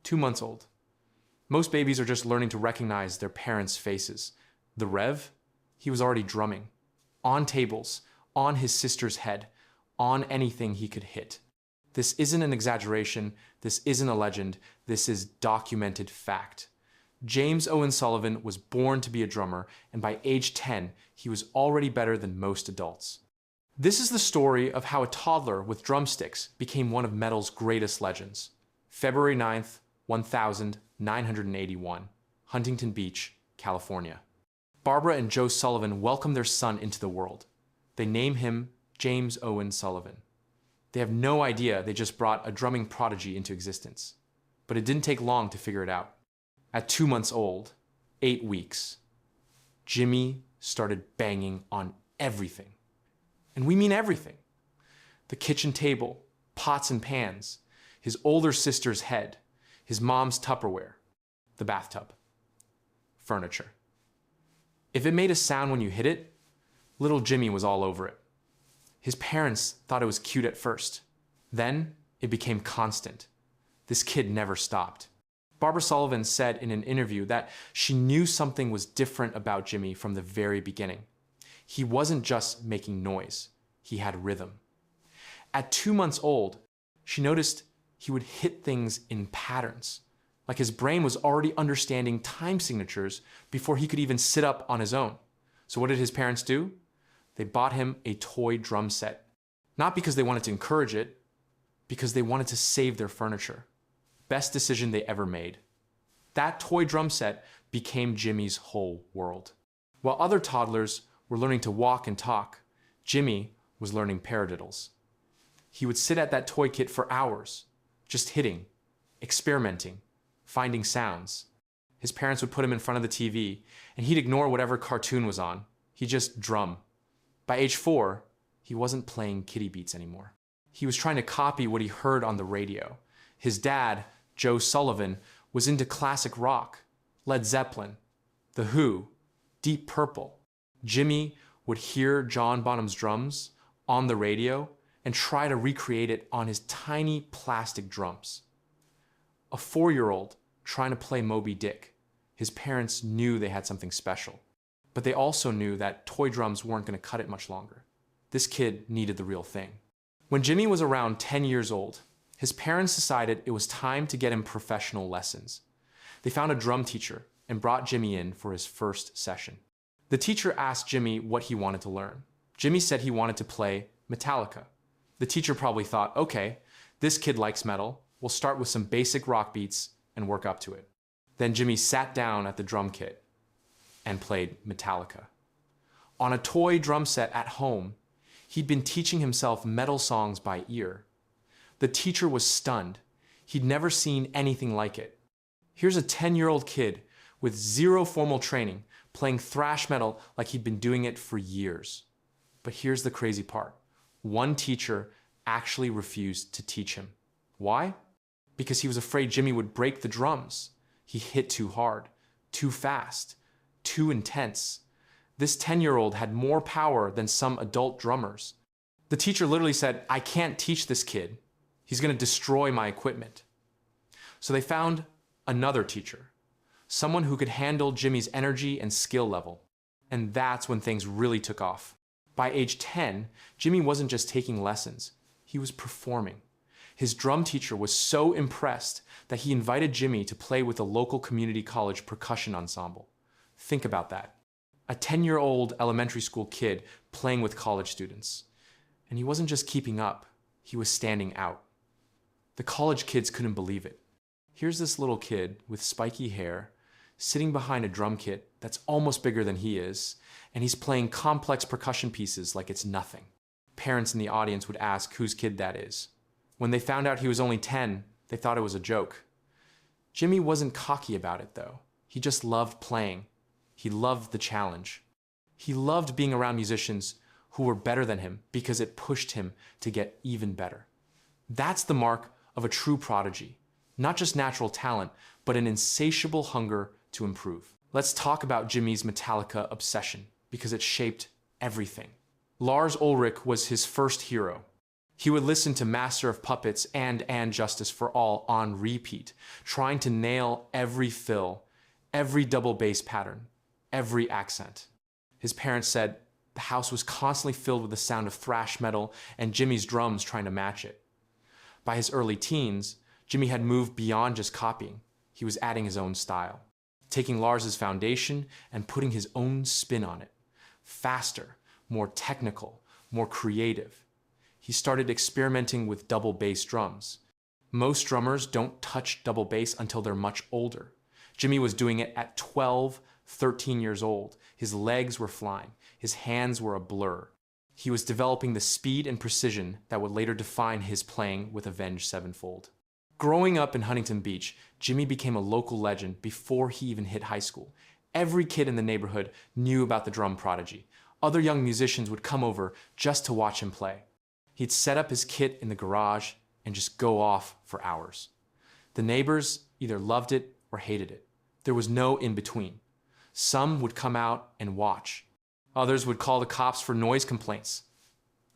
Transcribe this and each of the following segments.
2 months old. Most babies are just learning to recognize their parents' faces. The Rev, he was already drumming. On tables, on his sister's head, on anything he could hit. This isn't an exaggeration, this isn't a legend, this is documented fact. James Owen Sullivan was born to be a drummer, and by age 10, he was already better than most adults. This is the story of how a toddler with drumsticks became one of metal's greatest legends. February 9th, 1981, Huntington Beach, California. Barbara and Joe Sullivan welcome their son into the world. They name him James Owen Sullivan. They have no idea they just brought a drumming prodigy into existence. But it didn't take long to figure it out. At 2 months old, 8 weeks, Jimmy started banging on everything. And we mean everything. The kitchen table, pots and pans, his older sister's head, his mom's Tupperware, the bathtub, furniture. If it made a sound when you hit it, little Jimmy was all over it. His parents thought it was cute at first. Then it became constant. This kid never stopped. Barbara Sullivan said in an interview that she knew something was different about Jimmy from the very beginning. He wasn't just making noise, he had rhythm. At 2 months old, she noticed he would hit things in patterns, like his brain was already understanding time signatures before he could even sit up on his own. So what did his parents do? They bought him a toy drum set. Not because they wanted to encourage it, because they wanted to save their furniture. Best decision they ever made. That toy drum set became Jimmy's whole world. While other toddlers were learning to walk and talk, Jimmy was learning paradiddles. He would sit at that toy kit for hours, just hitting, experimenting, finding sounds. His parents would put him in front of the TV, and he'd ignore whatever cartoon was on. He'd just drum. By age 4, he wasn't playing kiddie beats anymore. He was trying to copy what he heard on the radio. His dad, Joe Sullivan, was into classic rock, Led Zeppelin, The Who, Deep Purple. Jimmy would hear John Bonham's drums on the radio and try to recreate it on his tiny plastic drums. A 4-year-old trying to play Moby Dick. His parents knew they had something special, but they also knew that toy drums weren't going to cut it much longer. This kid needed the real thing. When Jimmy was around 10 years old, his parents decided it was time to get him professional lessons. They found a drum teacher and brought Jimmy in for his first session. The teacher asked Jimmy what he wanted to learn. Jimmy said he wanted to play Metallica. The teacher probably thought, okay, this kid likes metal. We'll start with some basic rock beats and work up to it. Then Jimmy sat down at the drum kit and played Metallica. On a toy drum set at home, he'd been teaching himself metal songs by ear. The teacher was stunned. He'd never seen anything like it. Here's a 10-year-old kid with zero formal training playing thrash metal like he'd been doing it for years. But here's the crazy part. One teacher actually refused to teach him. Why? Because he was afraid Jimmy would break the drums. He hit too hard, too fast, too intense. This 10-year-old had more power than some adult drummers. The teacher literally said, I can't teach this kid. He's going to destroy my equipment. So they found another teacher, someone who could handle Jimmy's energy and skill level. And that's when things really took off. By age 10, Jimmy wasn't just taking lessons, he was performing. His drum teacher was so impressed that he invited Jimmy to play with a local community college percussion ensemble. Think about that. A 10-year-old elementary school kid playing with college students. And he wasn't just keeping up, he was standing out. The college kids couldn't believe it. Here's this little kid with spiky hair, sitting behind a drum kit that's almost bigger than he is, and he's playing complex percussion pieces like it's nothing. Parents in the audience would ask whose kid that is. When they found out he was only 10, they thought it was a joke. Jimmy wasn't cocky about it, though. He just loved playing. He loved the challenge. He loved being around musicians who were better than him because it pushed him to get even better. That's the mark of a true prodigy. Not just natural talent, but an insatiable hunger to improve. Let's talk about Jimmy's Metallica obsession, because it shaped everything. Lars Ulrich was his first hero. He would listen to Master of Puppets and Justice for All on repeat, trying to nail every fill, every double bass pattern, every accent. His parents said the house was constantly filled with the sound of thrash metal and Jimmy's drums trying to match it. By his early teens, Jimmy had moved beyond just copying. He was adding his own style, taking Lars's foundation and putting his own spin on it. Faster, more technical, more creative. He started experimenting with double bass drums. Most drummers don't touch double bass until they're much older. Jimmy was doing it at 12, 13 years old. His legs were flying. His hands were a blur. He was developing the speed and precision that would later define his playing with Avenged Sevenfold. Growing up in Huntington Beach, Jimmy became a local legend before he even hit high school. Every kid in the neighborhood knew about the drum prodigy. Other young musicians would come over just to watch him play. He'd set up his kit in the garage and just go off for hours. The neighbors either loved it or hated it. There was no in-between. Some would come out and watch. Others would call the cops for noise complaints.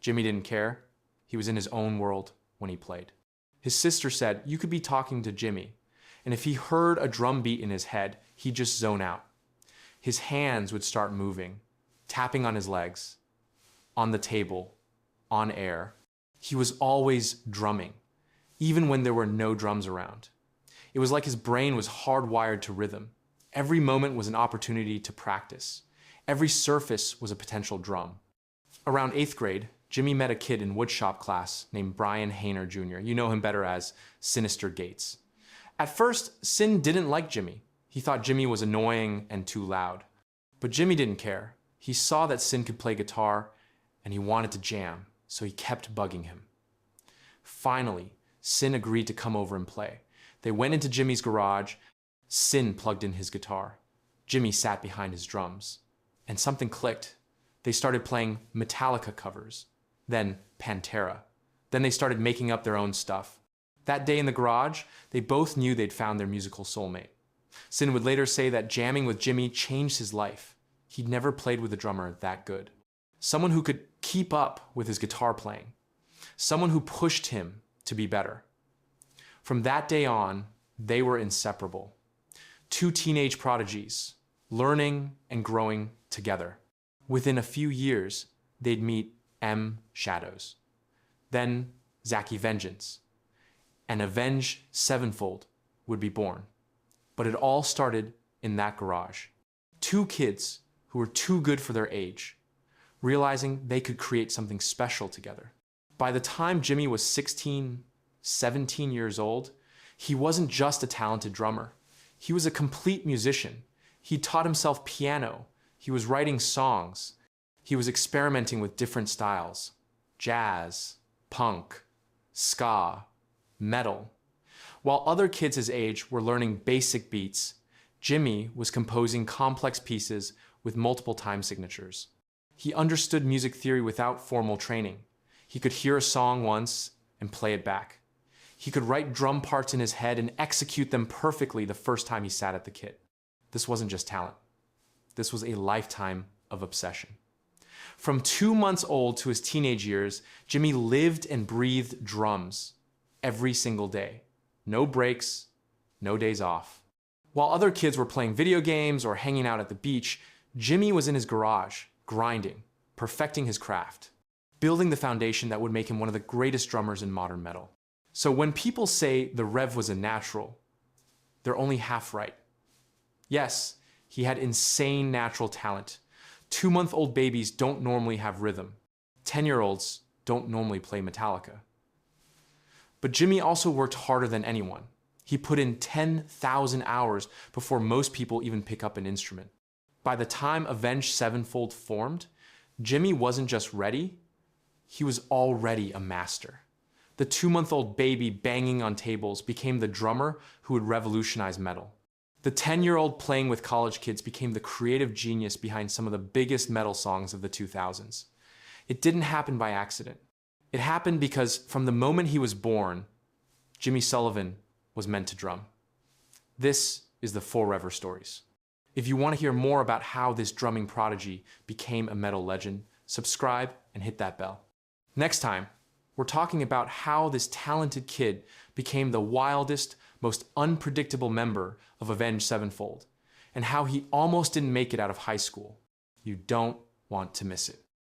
Jimmy didn't care. He was in his own world when he played. His sister said you could be talking to Jimmy, and if he heard a drum beat in his head, he'd just zone out. His hands would start moving, tapping on his legs, on the table, on air. He was always drumming, even when there were no drums around. It was like his brain was hardwired to rhythm. Every moment was an opportunity to practice. Every surface was a potential drum. Around 8th grade, Jimmy met a kid in woodshop class named Brian Hayner Jr. You know him better as Synyster Gates. At first, Syn didn't like Jimmy. He thought Jimmy was annoying and too loud. But Jimmy didn't care. He saw that Syn could play guitar and he wanted to jam, so he kept bugging him. Finally, Syn agreed to come over and play. They went into Jimmy's garage. Syn plugged in his guitar. Jimmy sat behind his drums. And something clicked. They started playing Metallica covers, then Pantera. Then they started making up their own stuff. That day in the garage, they both knew they'd found their musical soulmate. Syn would later say that jamming with Jimmy changed his life. He'd never played with a drummer that good. Someone who could keep up with his guitar playing. Someone who pushed him to be better. From that day on, they were inseparable. Two teenage prodigies, learning and growing together. Within a few years, they'd meet M. Shadows, then Zacky Vengeance, and Avenged Sevenfold would be born. But it all started in that garage. Two kids who were too good for their age, realizing they could create something special together. By the time Jimmy was 16, 17 years old, he wasn't just a talented drummer. He was a complete musician. He taught himself piano. He was writing songs. He was experimenting with different styles: jazz, punk, ska, metal. While other kids his age were learning basic beats, Jimmy was composing complex pieces with multiple time signatures. He understood music theory without formal training. He could hear a song once and play it back. He could write drum parts in his head and execute them perfectly the first time he sat at the kit. This wasn't just talent. This was a lifetime of obsession. From 2 months old to his teenage years, Jimmy lived and breathed drums every single day. No breaks, no days off. While other kids were playing video games or hanging out at the beach, Jimmy was in his garage, grinding, perfecting his craft, building the foundation that would make him one of the greatest drummers in modern metal. So when people say the Rev was a natural, they're only half right. Yes, he had insane natural talent. 2-month-old babies don't normally have rhythm. 10-year-olds don't normally play Metallica. But Jimmy also worked harder than anyone. He put in 10,000 hours before most people even pick up an instrument. By the time Avenged Sevenfold formed, Jimmy wasn't just ready, he was already a master. The 2-month-old baby banging on tables became the drummer who would revolutionize metal. The 10-year-old playing with college kids became the creative genius behind some of the biggest metal songs of the 2000s. It didn't happen by accident. It happened because from the moment he was born, Jimmy Sullivan was meant to drum. This is the Forever Stories. If you want to hear more about how this drumming prodigy became a metal legend, subscribe and hit that bell. Next time, we're We're talking about how this talented kid became the wildest, most unpredictable member of Avenged Sevenfold, and how he almost didn't make it out of high school. You don't want to miss it.